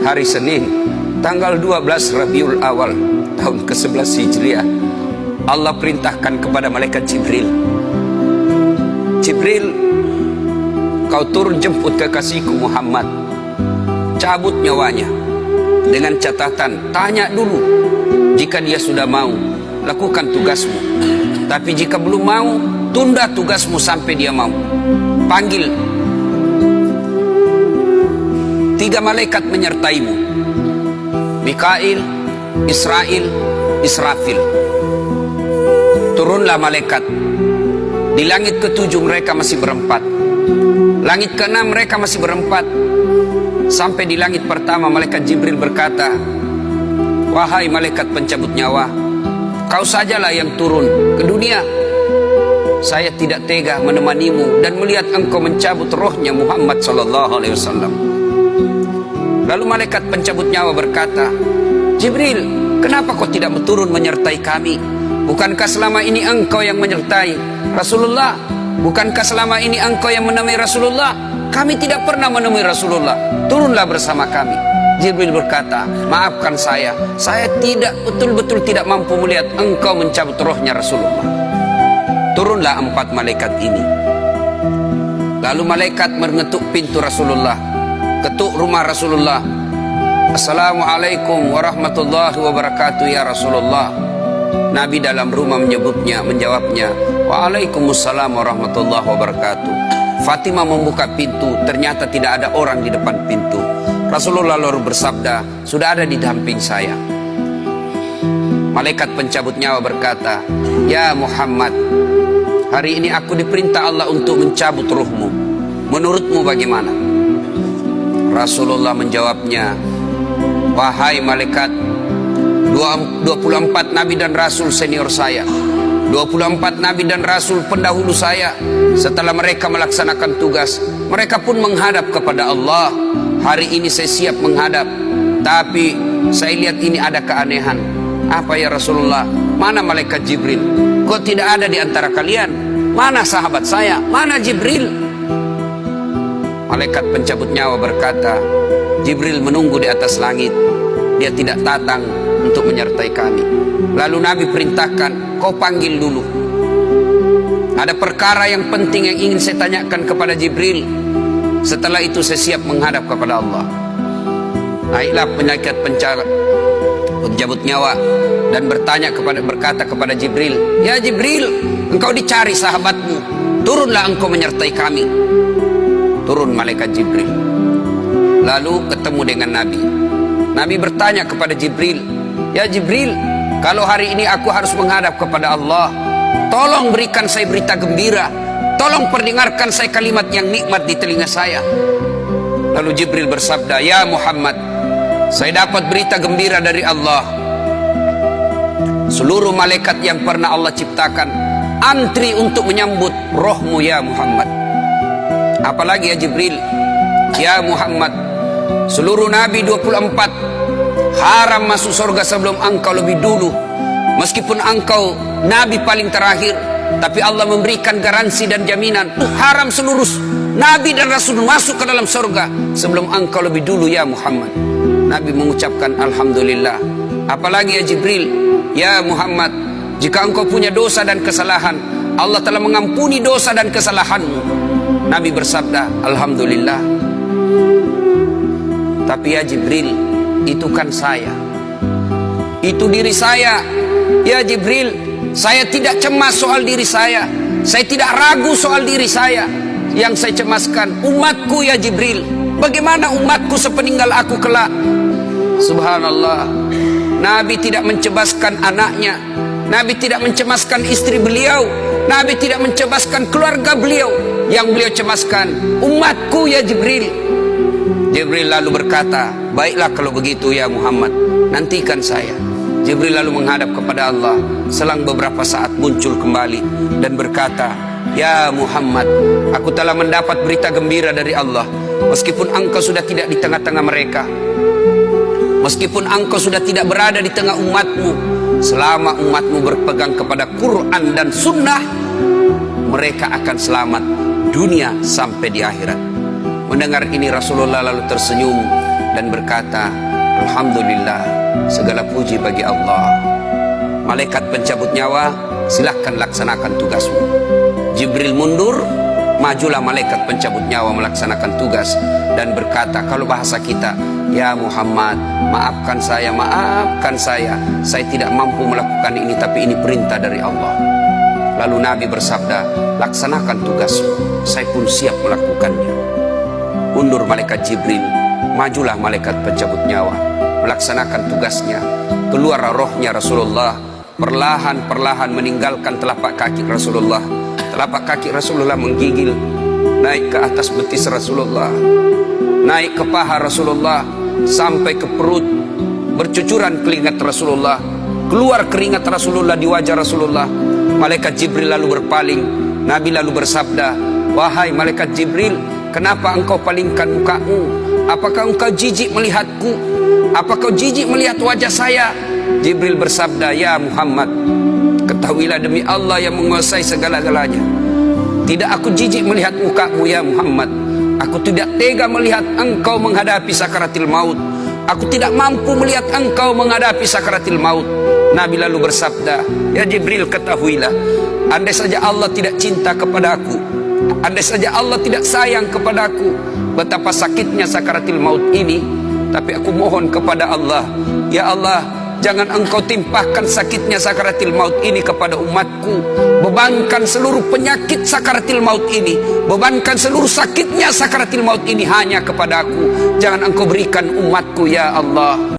hari Senin, tanggal 12 Rabiul Awal tahun ke-11 Hijriah, Allah perintahkan kepada malaikat Jibril, Jibril, kau turun jemput kekasihku Muhammad, cabut nyawanya, dengan catatan, tanya dulu, jika dia sudah mau, lakukan tugasmu, tapi jika belum mau, tunda tugasmu sampai dia mau. Panggil 3 malaikat menyertaimu, Mikail, Israel, Israfil. Turunlah malaikat. Di langit ke-7 mereka masih berempat, langit ke-6 mereka masih berempat. Sampai di langit pertama malaikat Jibril berkata, wahai malaikat pencabut nyawa, kau sajalah yang turun ke dunia. Saya tidak tega menemanimu dan melihat engkau mencabut rohnya Muhammad SAW. Lalu malaikat pencabut nyawa berkata, Jibril, kenapa kau tidak turun menyertai kami? Bukankah selama ini engkau yang menyertai Rasulullah? Bukankah selama ini engkau yang menemui Rasulullah? Kami tidak pernah menemui Rasulullah. Turunlah bersama kami. Jibril berkata, maafkan saya tidak betul-betul tidak mampu melihat engkau mencabut rohnya Rasulullah. Turunlah 4 malaikat ini. Lalu malaikat mengetuk pintu Rasulullah, ketuk rumah Rasulullah. Assalamualaikum warahmatullahi wabarakatuh ya Rasulullah. Nabi dalam rumah menjawabnya, waalaikumsalam warahmatullahi wabarakatuh. Fatimah membuka pintu, ternyata tidak ada orang di depan pintu. Rasulullah lalu bersabda, sudah ada di samping saya. Malaikat pencabut nyawa berkata, ya Muhammad, hari ini aku diperintah Allah untuk mencabut ruhmu. Menurutmu bagaimana? Rasulullah menjawabnya, wahai malaikat, 24 nabi dan rasul senior saya, 24 nabi dan rasul pendahulu saya, setelah mereka melaksanakan tugas, mereka pun menghadap kepada Allah. Hari ini saya siap menghadap, tapi saya lihat ini ada keanehan. Apa ya Rasulullah? Mana malaikat Jibril? Kok tidak ada di antara kalian? Mana sahabat saya? Mana Jibril? Malaikat pencabut nyawa berkata, Jibril menunggu di atas langit, dia tidak datang untuk menyertai kami. Lalu Nabi perintahkan, kau panggil dulu. Ada perkara yang penting yang ingin saya tanyakan kepada Jibril. Setelah itu saya siap menghadap kepada Allah. Naiklah malaikat pencabut nyawa dan berkata kepada Jibril, ya Jibril, engkau dicari sahabatmu, turunlah engkau menyertai kami. Turun malaikat Jibril, lalu ketemu dengan Nabi. Nabi bertanya kepada Jibril, ya Jibril, kalau hari ini aku harus menghadap kepada Allah, tolong berikan saya berita gembira, tolong perdengarkan saya kalimat yang nikmat di telinga saya. Lalu Jibril bersabda, ya Muhammad, saya dapat berita gembira dari Allah. Seluruh malaikat yang pernah Allah ciptakan antri untuk menyambut rohmu ya Muhammad. Apalagi ya Jibril, ya Muhammad, seluruh nabi 24 haram masuk surga sebelum engkau lebih dulu. Meskipun engkau nabi paling terakhir, tapi Allah memberikan garansi dan jaminan, haram seluruh nabi dan rasul masuk ke dalam surga sebelum engkau lebih dulu ya Muhammad. Nabi mengucapkan alhamdulillah. Apalagi ya Jibril, ya Muhammad, jika engkau punya dosa dan kesalahan, Allah telah mengampuni dosa dan kesalahanmu. Nabi bersabda, alhamdulillah. Tapi ya Jibril, itu kan saya, itu diri saya. Ya Jibril, saya tidak cemas soal diri saya tidak ragu soal diri saya. Yang saya cemaskan umatku ya Jibril. Bagaimana umatku sepeninggal aku kelak? Subhanallah, Nabi tidak mencemaskan anaknya, Nabi tidak mencemaskan istri beliau, Nabi tidak mencemaskan keluarga beliau. Yang beliau cemaskan umatku ya Jibril. Jibril lalu berkata, baiklah kalau begitu ya Muhammad, nantikan saya. Jibril lalu menghadap kepada Allah. Selang beberapa saat muncul kembali dan berkata, ya Muhammad, aku telah mendapat berita gembira dari Allah. Meskipun engkau sudah tidak di tengah-tengah mereka, meskipun engkau sudah tidak berada di tengah umatmu, selama umatmu berpegang kepada Quran dan Sunnah, mereka akan selamat dunia sampai di akhirat. Mendengar ini Rasulullah lalu tersenyum dan berkata, Alhamdulillah, segala puji bagi Allah. Malaikat pencabut nyawa, silahkan laksanakan tugasmu. Jibril mundur, majulah malaikat pencabut nyawa melaksanakan tugas dan berkata, kalau bahasa kita, ya Muhammad, maafkan saya tidak mampu melakukan ini, tapi ini perintah dari Allah. Lalu Nabi bersabda, laksanakan tugasmu, saya pun siap melakukannya. Mundur malaikat Jibril, majulah malaikat pencabut nyawa melaksanakan tugasnya. Keluar rohnya Rasulullah, perlahan-perlahan meninggalkan telapak kaki Rasulullah. Telapak kaki Rasulullah menggigil, naik ke atas betis Rasulullah, naik ke paha Rasulullah, sampai ke perut. Bercucuran keringat Rasulullah, keluar keringat Rasulullah di wajah Rasulullah. Malaikat Jibril lalu berpaling. Nabi lalu bersabda, wahai malaikat Jibril, kenapa engkau palingkan mukamu? Apakah engkau jijik melihatku? Apakah kau jijik melihat wajah saya? Jibril bersabda, ya Muhammad, ketahuilah demi Allah yang menguasai segala-galanya, tidak aku jijik melihat mukamu ya Muhammad. Aku tidak tega melihat engkau menghadapi sakaratil maut. Aku tidak mampu melihat engkau menghadapi sakaratil maut. Nabi lalu bersabda, ya Jibril, ketahuilah, andai saja Allah tidak cinta kepadaku, andai saja Allah tidak sayang kepadaku, betapa sakitnya sakaratil maut ini, tapi aku mohon kepada Allah, ya Allah, jangan engkau timpahkan sakitnya sakaratil maut ini kepada umatku. Bebankan seluruh penyakit sakaratil maut ini, bebankan seluruh sakitnya sakaratil maut ini hanya kepada aku. Jangan engkau berikan umatku ya Allah.